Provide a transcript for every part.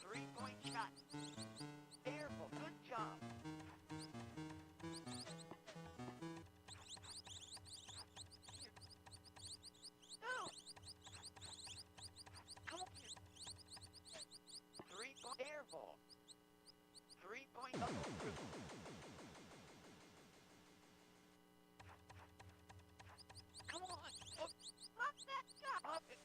Three-point shot. Careful. Good job. No. Come on. Three-point. Careful. Three-point. Come on. Oh, pop that shot. Pop it.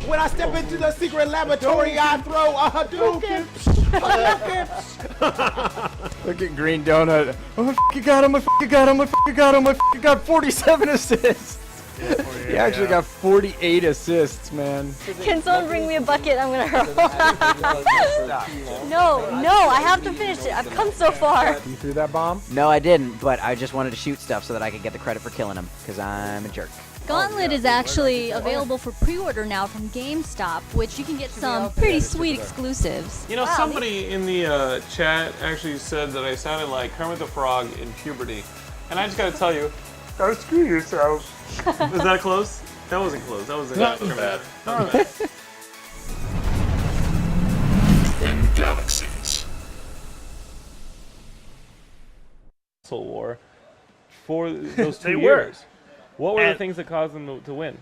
When I step into the secret laboratory, I throw a Hadouken. Look at Green Donut. Oh, you got him, you got him, you got him, you got 47 assists. He actually got 48 assists, man. Can someone bring me a bucket? I'm gonna hurl. No, I have to finish it. I've come so far. You threw that bomb? No, I didn't, but I just wanted to shoot stuff so that I could get the credit for killing him, because I'm a jerk. Gauntlet is actually available for pre-order now from GameStop, which you can get some pretty sweet exclusives. You know, somebody in the chat actually said that I sounded like Kermit the Frog in puberty. And I just gotta tell you, go screw yourself. Was that close? That wasn't close. That wasn't bad. That was bad. In galaxies. Soul War for those 2 They were. years. What were the And- things that caused them to win?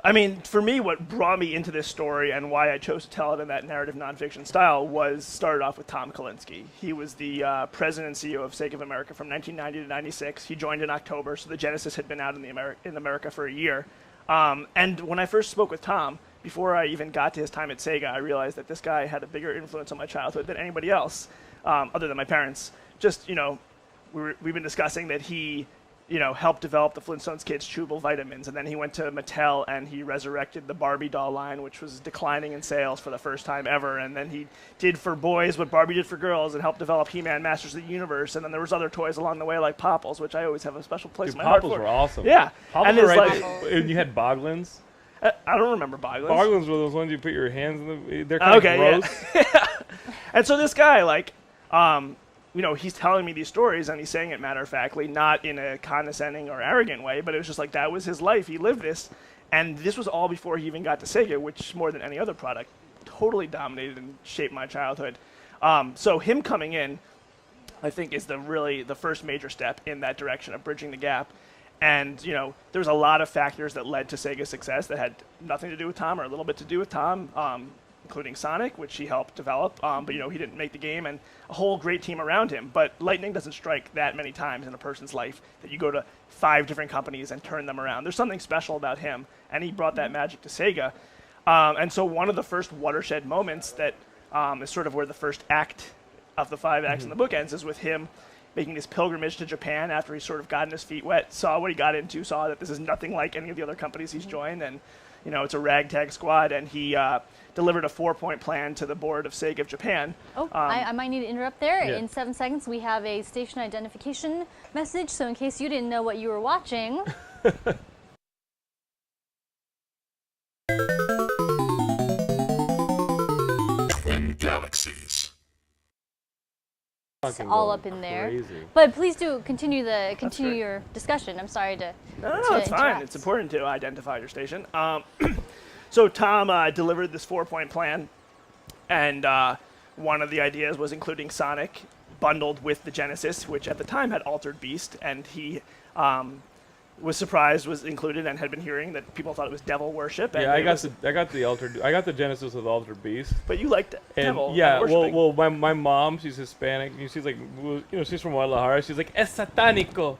I mean, for me, what brought me into this story and why I chose to tell it in that narrative nonfiction style was started off with Tom Kalinske. He was the president and CEO of Sega of America from 1990 to 96. He joined in October, so the Genesis had been out in America for a year. And when I first spoke with Tom, before I even got to his time at Sega, I realized that this guy had a bigger influence on my childhood than anybody else, other than my parents. Just, we've been discussing that he helped develop the Flintstones Kids chewable vitamins, and then he went to Mattel and he resurrected the Barbie doll line, which was declining in sales for the first time ever, and then he did for boys what Barbie did for girls and helped develop He-Man Masters of the Universe, and then there was other toys along the way like Popples, which I always have a special place in my heart Popples for. were awesome. Yeah. Popples And were it's right like- there. And you had Boglins. I don't remember Boglins. Boglins were those ones you put your hands in. They're kind of gross. Yeah. And so this guy, he's telling me these stories, and he's saying it matter-of-factly, not in a condescending or arrogant way, but it was just like that was his life. He lived this, and this was all before he even got to Sega, which, more than any other product, totally dominated and shaped my childhood. So him coming in, I think, is the first major step in that direction of bridging the gap. And, there was a lot of factors that led to Sega's success that had nothing to do with Tom or a little bit to do with Tom, including Sonic, which he helped develop, but, he didn't make the game, and a whole great team around him. But lightning doesn't strike that many times in a person's life that you go to 5 different companies and turn them around. There's something special about him, and he brought that magic to Sega. And so one of the first watershed moments that is sort of where the first act of the 5 acts in the book ends is with him making this pilgrimage to Japan after he sort of gotten his feet wet, saw what he got into, saw that this is nothing like any of the other companies he's joined, and it's a ragtag squad, and he delivered a 4-point plan to the board of Sega of Japan. I might need to interrupt there. Yeah. In 7 seconds, we have a station identification message, so in case you didn't know what you were watching... In galaxies. It's all up in there. Crazy. But please do continue your discussion. I'm sorry to No, to it's fine. interrupt. It's important to identify your station. So Tom delivered this 4-point plan, and one of the ideas was including Sonic bundled with the Genesis, which at the time had Altered Beast, and he was surprised was included and had been hearing that people thought it was devil worship. And Yeah, I it got the Genesis with Altered Beast. But you liked And devil. yeah, worshiping. well, my mom, she's Hispanic, and she's like, she's from Guadalajara. She's like, es satánico.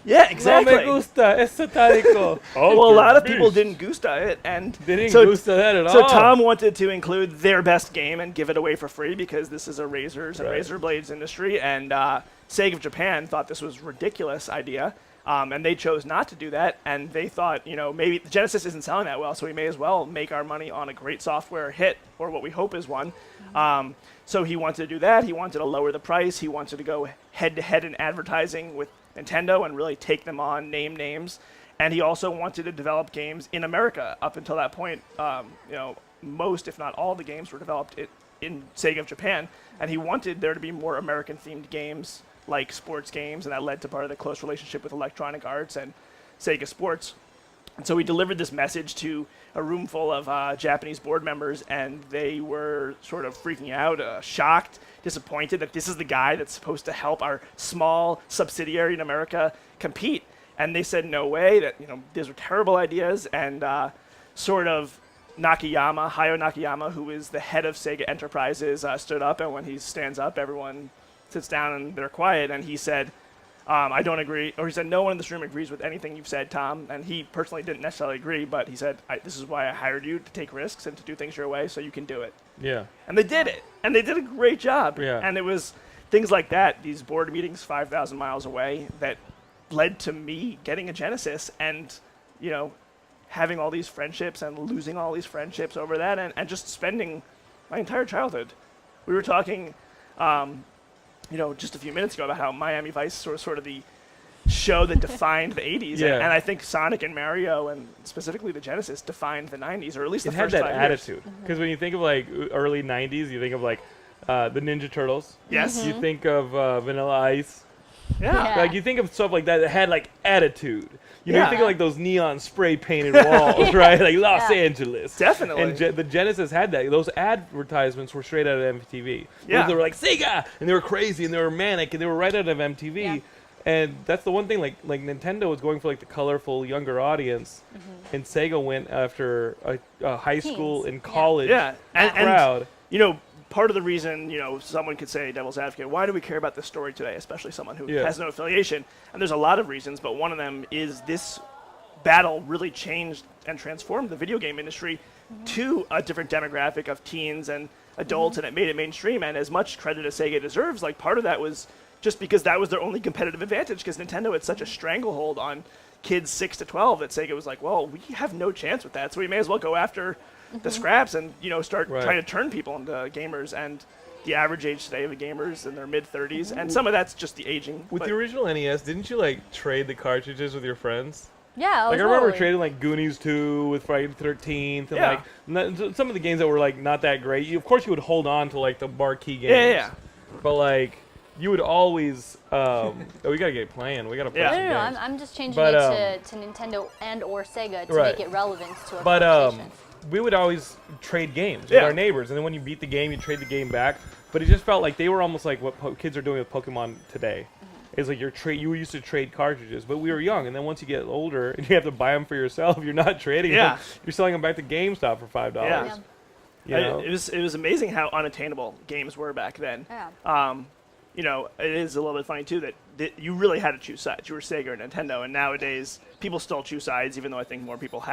Yeah, exactly. No me gusta, es satánico. Well, a lot of people didn't gusta it, and They didn't so, gusta that at so all. Tom wanted to include their best game and give it away for free because this is a razors and Right. razor blades industry, and Sega of Japan thought this was a ridiculous idea, and they chose not to do that, and they thought, maybe the Genesis isn't selling that well, so we may as well make our money on a great software hit, or what we hope is one. So he wanted to do that. He wanted to lower the price. He wanted to go head-to-head in advertising with Nintendo and really take them on, name names. And he also wanted to develop games in America. Up until that point, most, if not all, the games were developed in Sega of Japan. And he wanted there to be more American-themed games, like sports games, and that led to part of the close relationship with Electronic Arts and Sega Sports. And so he delivered this message to a room full of Japanese board members, and they were sort of freaking out, shocked, disappointed that this is the guy that's supposed to help our small subsidiary in America compete. And they said, no way, that these are terrible ideas. And sort of Hayao Nakayama, who is the head of Sega Enterprises, stood up, and when he stands up, everyone sits down and they're quiet. And he said, I don't agree, or he said no one in this room agrees with anything you've said, Tom. And he personally didn't necessarily agree, but he said, this is why I hired you, to take risks and to do things your way so you can do it. Yeah. And they did it, and they did a great job. Yeah. And it was things like that, these board meetings 5,000 miles away, that led to me getting a Genesis and, you know, having all these friendships and losing all these friendships over that, and just spending my entire childhood. We were talking, you know, just a few minutes ago about how Miami Vice was sort of the show that defined the 80s. Yeah. And I think Sonic and Mario, and specifically the Genesis, defined the 90s, or at least the It had first that 5 years. attitude. Because when you think of like early 90s, you think of like the Ninja Turtles. Yes. You think of Vanilla Ice. Yeah. Yeah. Like you think of stuff like that had like attitude. You know, Yeah. you think of like those neon spray painted walls, right? Like Los Yeah. Angeles. Definitely. And the Genesis had that. Those advertisements were straight out of MTV. Yeah. They were like Sega, and they were crazy, and they were manic, and they were right out of MTV. Yeah. And that's the one thing. Like Nintendo was going for like the colorful younger audience, and Sega went after a high school Teens. and college Yeah. And, crowd. you know, part of the reason, you know, someone could say, devil's advocate, why do we care about this story today, especially someone who Yeah. has no affiliation? And there's a lot of reasons, but one of them is this battle really changed and transformed the video game industry to a different demographic of teens and adults, and it made it mainstream. And as much credit as Sega deserves, like, part of that was just because that was their only competitive advantage, because Nintendo had such a stranglehold on kids 6 to 12 that Sega was like, well, we have no chance with that, so we may as well go after the scraps and, you know, start Right. trying to turn people into gamers. And the average age today of a gamer is in their mid-30s, and some of that's just the aging. With but- the original NES, didn't you like trade the cartridges with your friends? Yeah, Like I remember totally. trading like Goonies 2 with Friday the 13th, and Yeah. like some of the games that were like not that great. Of course, you would hold on to like the marquee games. Yeah. But like you would always, oh, we gotta get playing. We gotta play Yeah. some No, games. I'm just changing But, it to Nintendo and or Sega to Right. make it relevant to our But conversation. we would always trade games with Yeah. our neighbors, and then when you beat the game, you trade the game back. But it just felt like they were almost like what kids are doing with Pokemon today. It's like you used to trade cartridges, but we were young, and then once you get older and you have to buy them for yourself, you're not trading Yeah. them. You're selling them back to GameStop for $5. Yeah. You know? It was amazing how unattainable games were back then. Yeah. You know, it is a little bit funny too that you really had to choose sides. You were Sega or Nintendo, and nowadays people still choose sides, even though I think more people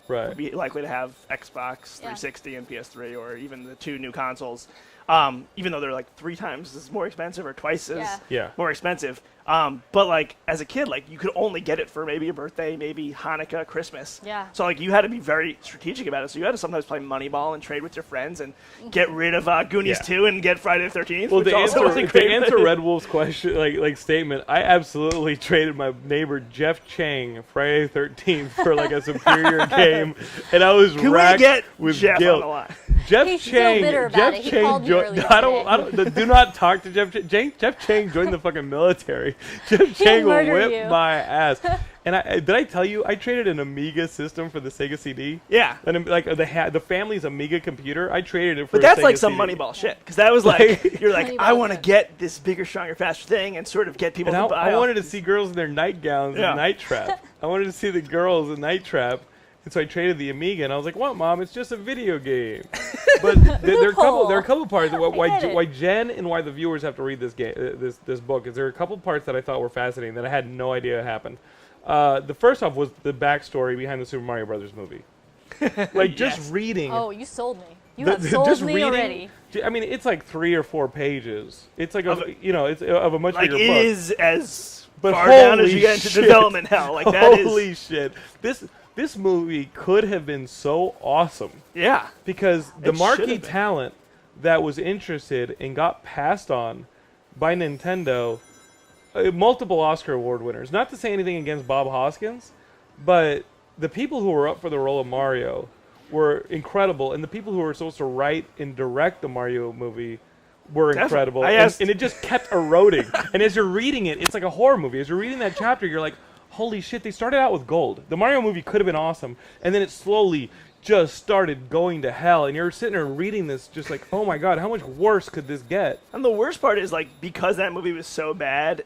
Right. be likely to have Xbox Yeah. 360 and PS3, or even the 2 new consoles. Even though they're like 3 times as more expensive or twice as Yeah. more expensive. But like as a kid, like you could only get it for maybe a birthday, maybe Hanukkah, Christmas. Yeah. So like you had to be very strategic about it. So you had to sometimes play Moneyball and trade with your friends and get rid of Goonies Yeah. 2 and get Friday the 13th. Well, which to also was a answer, great to answer thing. Red Wolf's question, like statement, I absolutely traded my neighbor Jeff Chang Friday the 13th for like a superior game, and I was Can we racked get with Jeff guilt. on the line? Jeff He's still Chang, bitter about Jeff it. He Chang called me earlier I today. don't, do not talk to Jeff Chang. Jeff Chang joined the fucking military. Jeff Chang will murder whip you. my ass. And did I tell you I traded an Amiga system for the Sega CD? Yeah. And like the family's Amiga computer, I traded it for. But that's a like Sega some CD. Moneyball shit, because that was like you're like, Moneyball I want to shit. get this bigger, stronger, faster thing, and sort of get people And to buy. I off wanted to these- see girls in their nightgowns Yeah. in Night Trap. I wanted to see the girls in Night Trap. And so I traded the Amiga, and I was like, "What, Mom? It's just a video game." But there are a couple parts of why Jen and why the viewers have to read this game, this book. Is there are a couple parts that I thought were fascinating that I had no idea happened. The first off was the backstory behind the Super Mario Brothers movie. Like just Yes. reading. Oh, you sold me. You have sold just me reading. already. I mean, it's like 3 or 4 pages. It's like it's of a much like bigger it book. is as But far down as holy you get into shit. development hell. Like that is Holy shit! This movie could have been so awesome yeah. because the It should marquee have been. talent that was interested and got passed on by Nintendo, multiple Oscar award winners. Not to say anything against Bob Hoskins, but the people who were up for the role of Mario were incredible, and the people who were supposed to write and direct the Mario movie were Definitely. incredible. I And, asked- and it just kept eroding. And as you're reading it, it's like a horror movie. As you're reading that chapter, you're like, holy shit, they started out with gold. The Mario movie could have been awesome, and then it slowly just started going to hell, and you're sitting there reading this just like, oh my god, how much worse could this get? And the worst part is, like, because that movie was so bad,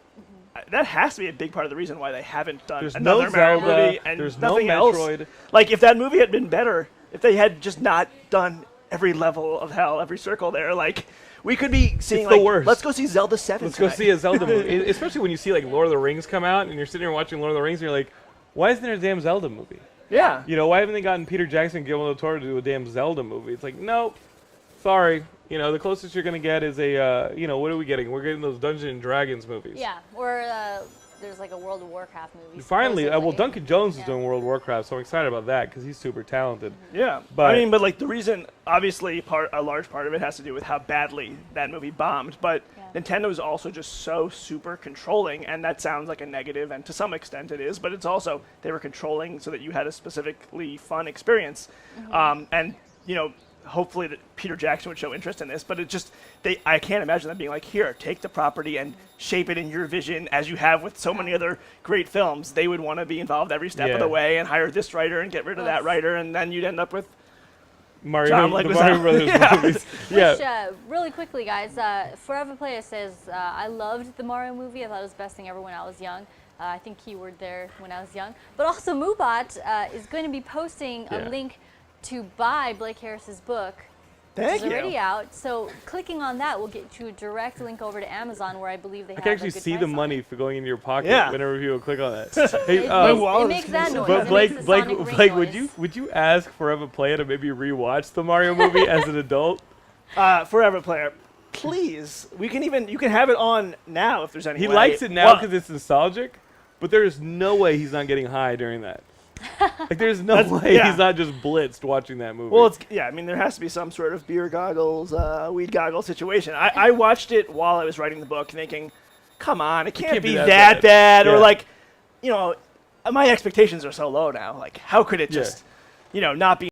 that has to be a big part of the reason why they haven't done There's another no Mario Zelda, movie and there's no nothing else. Metroid. Like, if that movie had been better, if they had just not done every level of hell, every circle there, like, We could be seeing It's the worst. let's go see Zelda 7 Let's go tonight. see a Zelda movie. Especially when you see like Lord of the Rings come out and you're sitting there watching Lord of the Rings and you're like, why isn't there a damn Zelda movie? Yeah. You know, why haven't they gotten Peter Jackson and Guillermo del Toro to do a damn Zelda movie? It's like, nope. Sorry. You know, the closest you're going to get is a, you know, what are we getting? We're getting those Dungeons and Dragons movies. Yeah, or there's like a World of Warcraft movie. Finally, well, supposedly. Duncan Jones is Yeah. doing World of Warcraft, so I'm excited about that because he's super talented. Yeah, But- I mean, but like the reason, obviously, a large part of it has to do with how badly that movie bombed. But Nintendo is also just so super controlling, and that sounds like a negative, and to some extent it is. But it's also they were controlling so that you had a specifically fun experience, and you know. Hopefully that Peter Jackson would show interest in this, but I can't imagine them being like, here, take the property and shape it in your vision as you have with so many other great films. They would want to be involved every step of the way and hire this writer and get rid of that writer, and then you'd end up with Mario, John the Mario Brothers movies. Which, really quickly, guys, Forever Player says, I loved the Mario movie. I thought it was the best thing ever when I was young. I think keyword there, when I was young. But also, Moobot is going to be posting a link to buy Blake Harris's book, which is already out. So clicking on that will get you a direct link over to Amazon, where I believe they I have can a actually good see price the on money it. for going into your pocket whenever people click on that. Hey, It makes that noise. but It Blake, makes the sonic ring Blake, noise. would you ask Forever Player to maybe rewatch the Mario movie as an adult? Forever Player. Please, you can have it on now if there's any He way. likes it now because it's nostalgic, but there is no way he's not getting high during that. Like, there's no way he's not just blitzed watching that movie. Well, I mean, there has to be some sort of beer goggles, weed goggles situation. I watched it while I was writing the book, thinking, come on, it can't be that bad. Or like, you know, my expectations are so low now. Like, how could it just, you know, not be